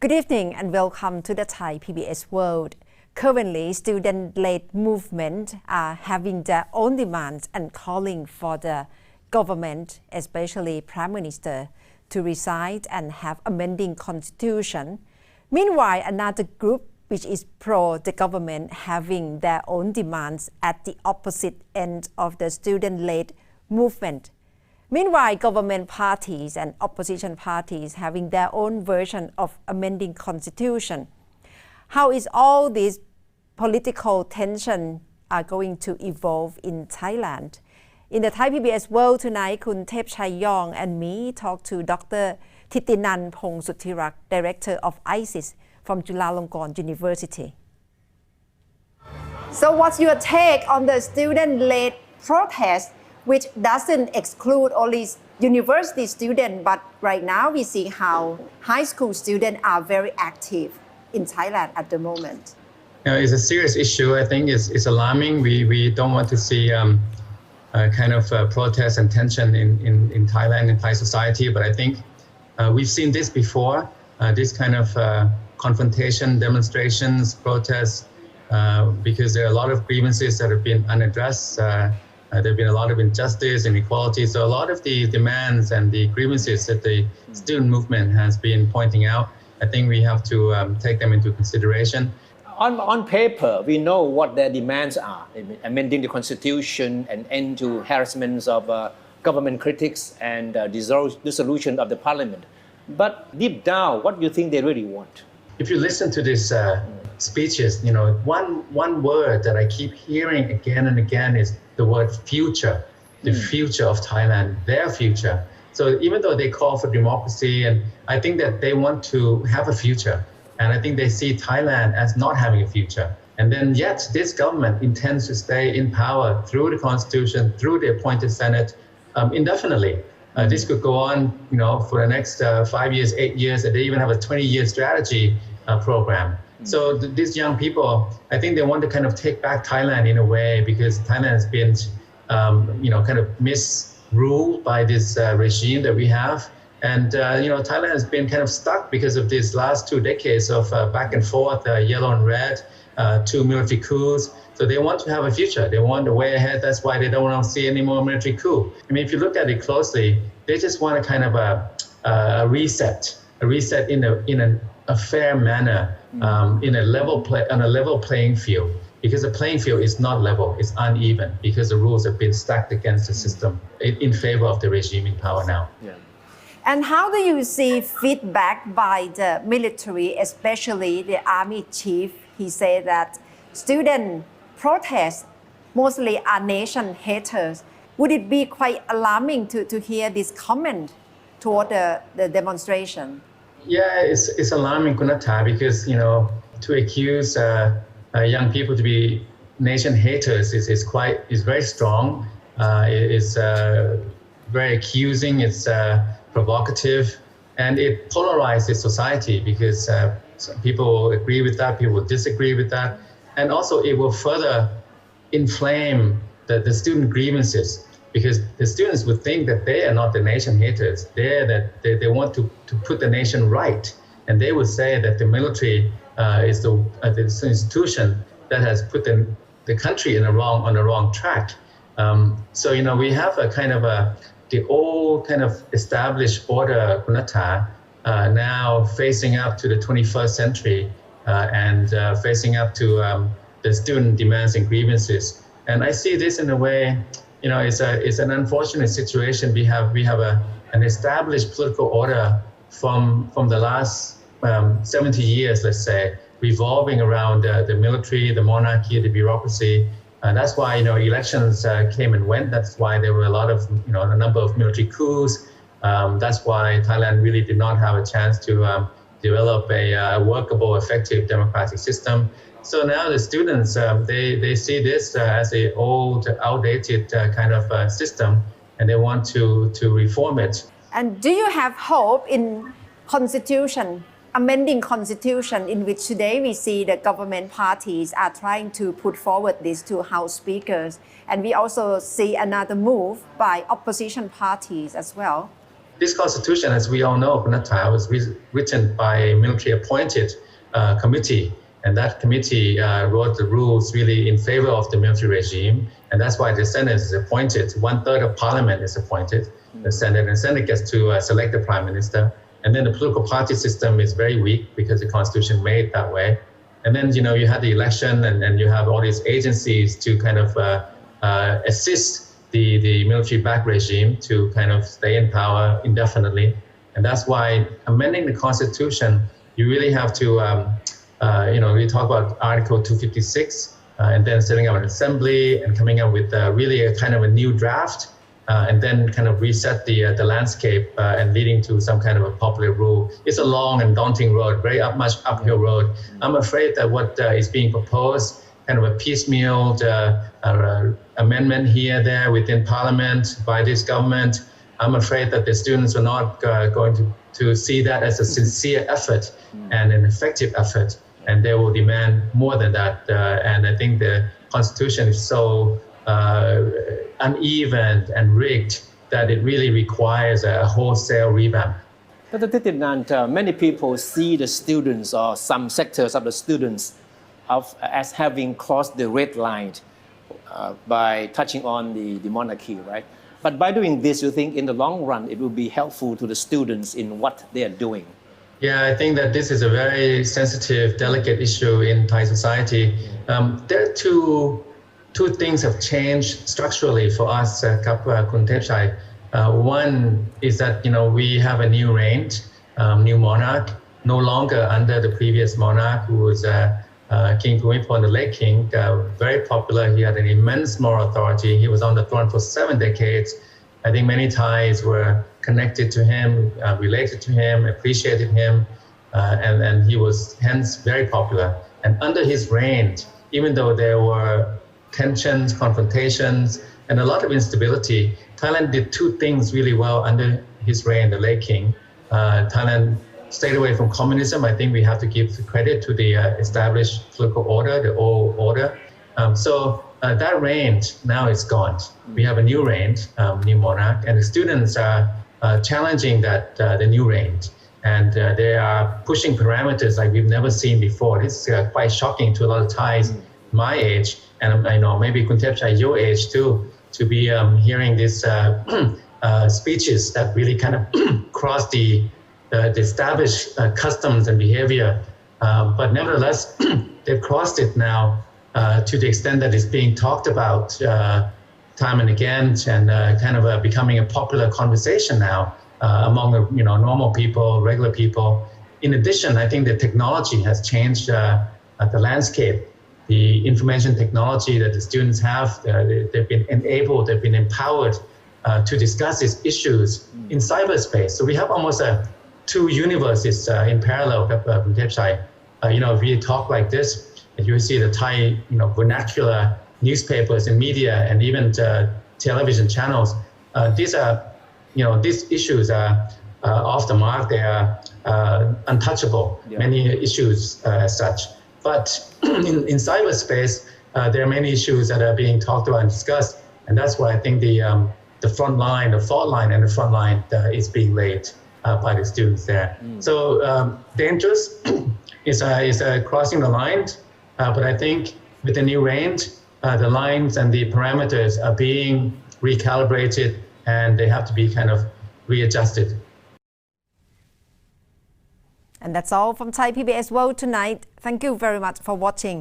Good evening and welcome to the Thai PBS World. Currently, student-led movements are having their own demands and calling for the government, especially Prime Minister, to resign and have amending constitution. Meanwhile, another group which is pro the government having their own demands at the opposite end of the student-led movement. Meanwhile, government parties and opposition parties having their own version of amending constitution. How is all this political tension are going to evolve in Thailand? In the Thai PBS World tonight, Kun Thep Chayong and me talk to Dr. Thitinan Phongsutthirak, Director of ISIS from Chulalongkorn University. So what's your take on the student-led protest, which doesn't exclude only university students, but right now we see how high school students are very active in Thailand at the moment? It's a serious issue. I think it's alarming. We don't want to see kind of protest and tension in Thailand, in Thai society, but I think we've seen this before, this kind of confrontation, demonstrations, protests, because there are a lot of grievances that have been unaddressed. There have been a lot of injustice, inequality. So a lot of the demands and the grievances that the student movement has been pointing out, I think we have to take them into consideration. On paper, we know what their demands are, amending the constitution, an end to harassments of government critics, and dissolution of the parliament. But deep down, what do you think they really want? If you listen to these speeches, one word that I keep hearing again and again is the word future, the future of Thailand, their future. So even though they call for democracy, and I think that they want to have a future, and I think they see Thailand as not having a future. And then yet this government intends to stay in power through the constitution, through the appointed Senate, indefinitely. This could go on, for the next 5 years, 8 years, and they even have a 20-year strategy program. So these young people, I think they want to kind of take back Thailand in a way, because Thailand has been, kind of misruled by this regime that we have. And, Thailand has been kind of stuck because of these last 2 decades of back and forth, yellow and red, 2 military coups. So they want to have a future. They want a way ahead. That's why they don't want to see any more military coup. I mean, if you look at it closely, they just want a kind of a reset in a fair manner, on a level playing field. Because the playing field is not level, it's uneven, because the rules have been stacked against the system in favor of the regime in power now. Yeah. And how do you see feedback by the military, especially the army chief? He said that student protests mostly are nation haters. Would it be quite alarming to hear this comment toward the demonstration? Yeah, it's alarming, Kunatha, because, to accuse young people to be nation haters is very strong. It's very accusing. It's provocative, and it polarizes society, because some people agree with that, people disagree with that, and also it will further inflame the student grievances, because the students would think that they are not the nation haters, they want to put the nation right, and they would say that the military is the institution that has put the country on the wrong track. So we have a kind of the old kind of established order, Kunatha, now facing up to the 21st century and facing up to the student demands and grievances. And I see this in a way, it's an unfortunate situation. We have an established political order from the last 70 years, let's say, revolving around the military, the monarchy, the bureaucracy. And that's why, elections came and went. That's why there were a number of military coups. That's why Thailand really did not have a chance to develop a workable, effective democratic system. So now the students, they see this as an old, outdated kind of system, and they want to reform it. And do you have hope in amending constitution, in which today we see the government parties are trying to put forward this to House speakers, and we also see another move by opposition parties as well? this constitution, as we all know, Kunata, was written by a military-appointed committee, and that committee wrote the rules really in favor of the military regime, and that's why the Senate is appointed. 1/3 of Parliament is appointed, the Senate, and the Senate gets to select the Prime Minister. And then the political party system is very weak because the constitution made it that way. And then, you had the election, and you have all these agencies to kind of assist the military-backed regime to kind of stay in power indefinitely. And that's why amending the constitution, you really have to, we talk about Article 256, and then setting up an assembly and coming up with really a kind of a new draft, and then kind of reset the landscape and leading to some kind of a popular rule. It's a long and daunting road, very much uphill road. I'm afraid that what is being proposed, kind of a piecemeal amendment here, there within Parliament by this government, I'm afraid that the students are not going to see that as a sincere effort and an effective effort, and they will demand more than that. And I think the Constitution is so uneven and rigged that it really requires a wholesale revamp. Dr. Thitinan, many people see the students or some sectors of the students as having crossed the red line by touching on the monarchy, right? But by doing this, you think in the long run it will be helpful to the students in what they are doing? Yeah, I think that this is a very sensitive, delicate issue in Thai society. There are two things have changed structurally for us, Kun Thepchai. One is that we have a new reign, new monarch, no longer under the previous monarch who was King Bhumibol, the late king, very popular. He had an immense moral authority. He was on the throne for 7 decades. I think many Thais were connected to him, related to him, appreciated him, and he was hence very popular. And under his reign, even though there were tensions, confrontations, and a lot of instability, Thailand did two things really well under his reign, the late king. Thailand stayed away from communism. I think we have to give credit to the established political order, the old order. So that reign now is gone. We have a new reign, new monarch, and the students are challenging that the new reign. And they are pushing parameters like we've never seen before. This is quite shocking to a lot of Thais my age, and I know maybe Kun Thepchai, your age too, to be hearing these speeches that really kind of cross the established customs and behavior. But nevertheless, they've crossed it now to the extent that it's being talked about time and again, and kind of becoming a popular conversation now among normal people, regular people. In addition, I think the technology has changed the landscape. The information technology that the students have, they've been enabled, they've been empowered to discuss these issues in cyberspace. So we have almost two universes in parallel. If we talk like this, you see the Thai, vernacular newspapers and media and even television channels. These issues are off the mark. They are untouchable. Yeah. Many issues as such. But in cyberspace, there are many issues that are being talked about and discussed, and that's why I think the front line, the thought line, and the front line is being laid by the students there. So dangerous is crossing the line, but I think with the new range, the lines and the parameters are being recalibrated, and they have to be kind of readjusted. And that's all from Thai PBS World tonight. Thank you very much for watching.